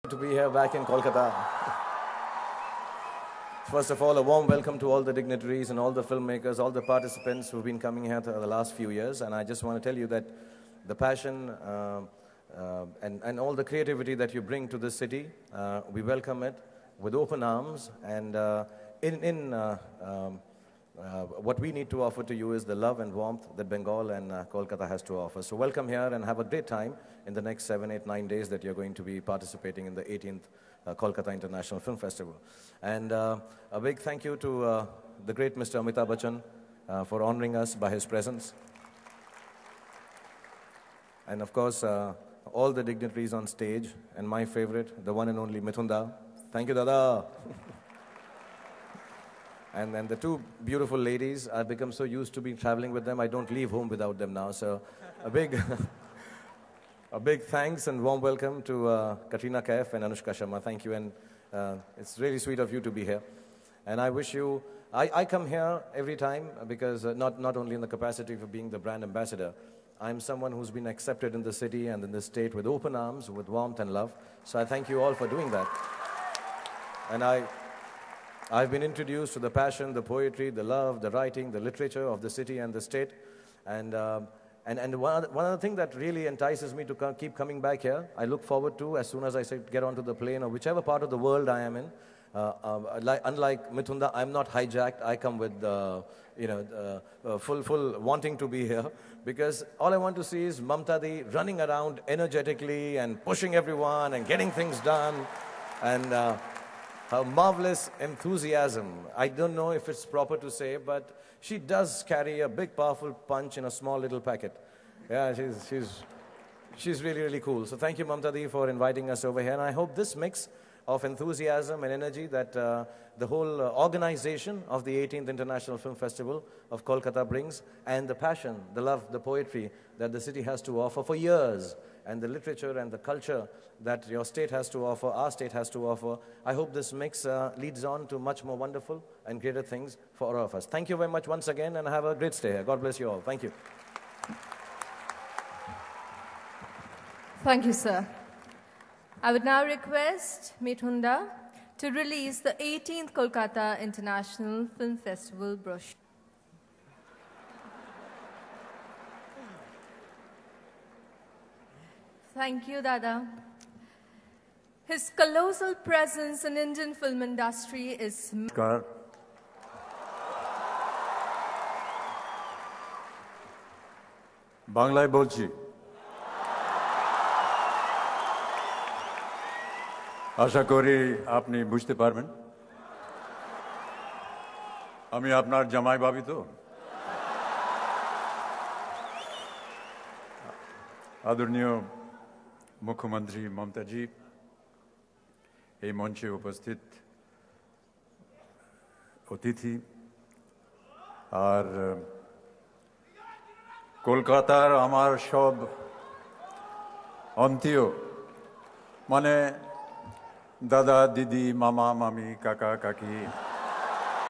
To be here back in Kolkata. First of all, a warm welcome to all the dignitaries and all the filmmakers, all the participants who've been coming here the last few years. And I just want to tell you that the passion and all the creativity that you bring to this city, we welcome it with open arms. And what we need to offer to you is the love and warmth that Bengal and Kolkata has to offer. So welcome here and have a great time in the next 7, 8, 9 days that you're going to be participating in the 18th Kolkata International Film Festival. And a big thank you to the great Mr. Amitabh Bachchan for honoring us by his presence. And of course, all the dignitaries on stage, and my favorite, the one and only Mithun Da. Thank you, Dada. And then the two beautiful ladies, I've become so used to being traveling with them, I don't leave home without them now. So a big, a big thanks and warm welcome to Katrina Kaif and Anushka Sharma. Thank you, and it's really sweet of you to be here. And I wish you, I come here every time because not only in the capacity of being the brand ambassador, I'm someone who's been accepted in the city and in the state with open arms, with warmth and love. So I thank you all for doing that. And I've been introduced to the passion, the poetry, the love, the writing, the literature of the city and the state. And one other thing that really entices me to keep coming back here, I look forward to as soon as I get onto the plane or whichever part of the world I am in. Unlike Mithun Da, I'm not hijacked. I come with full wanting to be here, because all I want to see is Mamta Di running around energetically and pushing everyone and getting things done. And her marvelous enthusiasm. I don't know if it's proper to say, but she does carry a big, powerful punch in a small little packet. Yeah, she's really, really cool. So thank you, Mamta Di, for inviting us over here. And I hope this mix of enthusiasm and energy that the whole organization of the 18th International Film Festival of Kolkata brings, and the passion, the love, the poetry that the city has to offer for years, and the literature and the culture that your state has to offer, our state has to offer. I hope this mix leads on to much more wonderful and greater things for all of us. Thank you very much once again, and have a great stay here. God bless you all. Thank you. Thank you, sir. I would now request Mithun Da to release the 18th Kolkata International Film Festival brochure. Thank you, Dada. His colossal presence in Indian film industry is... বাংলায় বলছি। আশা করি আপনি বুঝতে পারবেন। আমি আপনার জামাই ভাবি তো। আদরণীয় মুখ্যমন্ত্রী মমতা জি, এই মঞ্চে উপস্থিত অতিথি আর কলকাতার আমার সব আত্মীয়, মানে দাদা, দিদি, মামা, মামি, কাকা, কাকি,